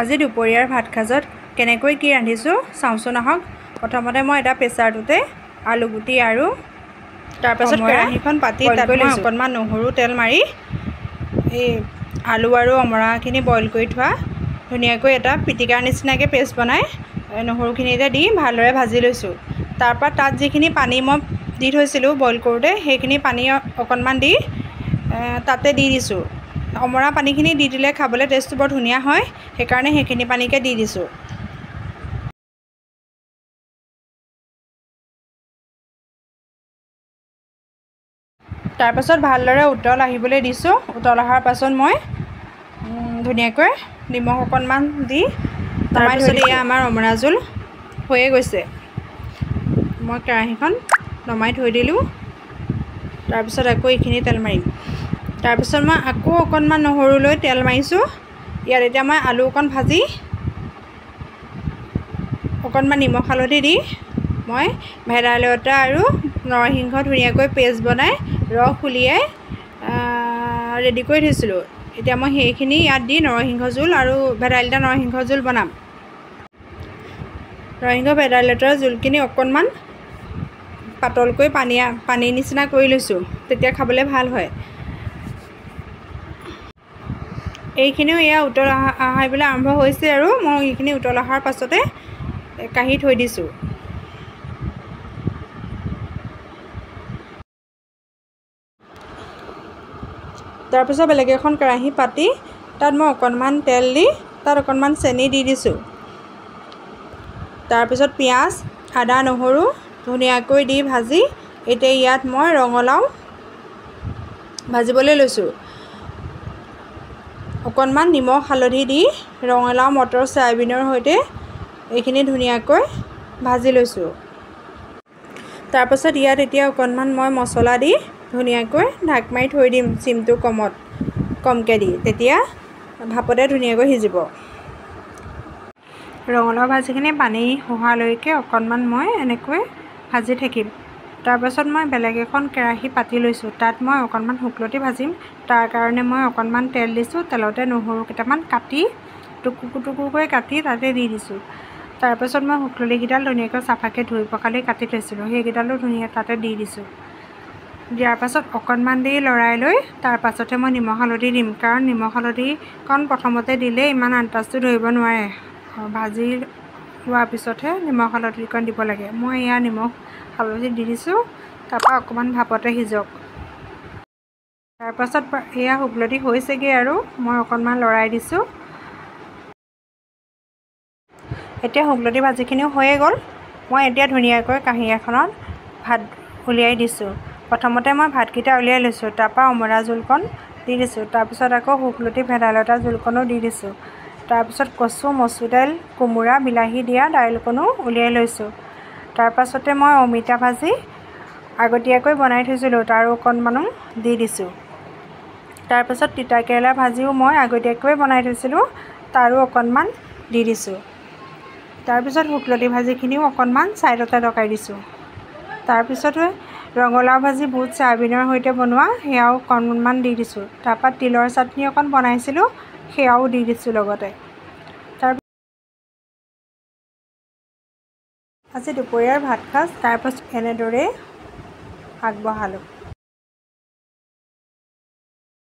আজি দুপৰীয়াৰ ভাত সাজত কেনেকৈ কি ৰান্ধিছোঁ চাওঁচোন আহক। প্ৰথমতে মই এটা প্ৰেছাৰটোতে আলুগুটি আৰু তাৰপাছত কেৰাহীখন পাতি তাত মই অকণমান নহৰু তেল মাৰি এই আলু আৰু অমৰাখিনি বইল কৰি থোৱা ধুনীয়াকৈ এটা পিটিকাৰ নিচিনাকৈ পেষ্ট বনাই নহৰুখিনিতে দি ভালদৰে ভাজি লৈছোঁ। তাৰপৰা তাত যিখিনি পানী মই দি থৈছিলোঁ বইল কৰোঁতে সেইখিনি পানী অকণমান দি তাতে দি দিছোঁ। অমৰা পানীখিনি দি দিলে খাবলৈ টেষ্টটো বৰ ধুনীয়া হয়, সেইকাৰণে সেইখিনি পানীকে দি দিছোঁ। তাৰপাছত ভালদৰে উতল আহিবলৈ দিছোঁ। উতল অহাৰ পাছত মই ধুনীয়াকৈ নিমখ অকণমান দি তাৰপিছত এয়া আমাৰ অমৰা জোল হৈয়ে গৈছে। মই কেৰাহীখন নমাই থৈ দিলোঁ। তাৰপিছত আকৌ এইখিনি তেল মাৰিম। তাৰপিছত মই আকৌ অকণমান নহৰু লৈ তেল মাৰিছোঁ। ইয়াত এতিয়া মই আলু অকণ ভাজি অকণমান নিমখ হালধি দি মই ভেদাইলতা আৰু নৰসিংহ ধুনীয়াকৈ পেষ্ট বনাই ৰস উলিয়াই ৰেডি কৰি থৈছিলোঁ। এতিয়া মই সেইখিনি ইয়াত দি নৰসিংহ জোল আৰু ভেদাইলতা নৰসিংহ জোল বনাম। নৰসিংহ ভেদাইলতাৰ জোলখিনি অকণমান পাতলকৈ পানী নিচিনা কৰি লৈছোঁ, তেতিয়া খাবলৈ ভাল হয়। এইখিনিও এয়া উতল আহিবলৈ আৰম্ভ হৈছে আৰু মই এইখিনি উতল অহাৰ পাছতে কাঢ়ি থৈ দিছোঁ। তাৰপিছত বেলেগ এখন কেৰাহী পাতি তাত মই অকণমান তেল দি তাত অকণমান চেনি দি দিছোঁ। তাৰপিছত পিঁয়াজ আদা নহৰু ধুনীয়াকৈ দি ভাজি এতিয়া ইয়াত মই ৰঙালাও ভাজিবলৈ লৈছোঁ। অকণমান নিমখ হালধি দি ৰঙালাও মটৰ চয়াবিনৰ সৈতে এইখিনি ধুনীয়াকৈ ভাজি লৈছোঁ। তাৰপাছত ইয়াত এতিয়া অকণমান মই মছলা দি ধুনীয়াকৈ ঢাক মাৰি থৈ দিম চিমটো কমকৈ দি, তেতিয়া ভাপতে ধুনীয়াকৈ সিজিব। ৰঙালাও ভাজিখিনি পানী শোহালৈকে অকণমান মই এনেকৈ ভাজি থাকিম। তাৰপাছত মই বেলেগ এখন কেৰাহী পাতি লৈছোঁ। তাত মই অকণমান শুকলতি ভাজিম। তাৰ কাৰণে মই অকণমান তেল দিছোঁ। তেলতে নহৰু কেইটামান কাটি টুকুৰকৈ কাটি তাতে দি দিছোঁ। তাৰপাছত মই শুকলতিকেইডাল ধুনীয়াকৈ চাফাকৈ ধুই পখালি কাটি থৈছিলোঁ, সেইকেইডালো তাতে দি দিছোঁ। দিয়াৰ পাছত অকণমান দেৰি লৰাই লৈ তাৰ পাছতহে মই নিমখ হালধি দিম, কাৰণ নিমখ হালধিকণ প্ৰথমতে দিলে ইমান আন্তাজটো ধৰিব নোৱাৰে। ভাজি লোৱাৰ পিছতহে নিমখ হালধিকণ দিব লাগে। মই এয়া নিমখ হালধি দি দিছোঁ। তাৰপৰা অকণমান ভাপতে সিজক। তাৰপাছত এয়া শুকলতি হৈছেগৈ আৰু মই অকণমান লৰাই দিছোঁ। এতিয়া শুকলতি ভাজিখিনিও হৈয়ে গ'ল। মই এতিয়া ধুনীয়াকৈ কাঁহী এখনত ভাত উলিয়াই দিছোঁ। প্ৰথমতে মই ভাতকেইটা উলিয়াই লৈছোঁ, তাৰপৰা অমৰা জোলকণ দি দিছোঁ। তাৰপিছত আকৌ শুকলতি ভেদাইলতা জোলকণো দি দিছোঁ। তাৰপিছত কচু মচুৰ দাইল কোমোৰা বিলাহী দিয়া দাইলকণো উলিয়াই লৈছোঁ। তাৰপাছতে মই অমিতা ভাজি আগতীয়াকৈ বনাই থৈছিলোঁ, তাৰো অকণমানো দি দিছোঁ। তাৰপাছত তিতাকেৰেলা ভাজিও মই আগতীয়াকৈ বনাই থৈছিলোঁ, তাৰো অকণমান দি দিছোঁ। তাৰপিছত শুকলতি ভাজিখিনিও অকণমান ছাইডতে লগাই দিছোঁ। তাৰপিছতে ৰঙালাও ভাজি বুট চয়াবিনৰ সৈতে বনোৱা সেয়াও অকণমান দি দিছোঁ। তাৰপৰা তিলৰ চাটনি অকণ বনাইছিলোঁ, সেয়াও দি দিছোঁ লগতে। আজি দুপৰীয়াৰ ভাত সাজ তাৰপাছত এনেদৰেই আগবঢ়ালোঁ।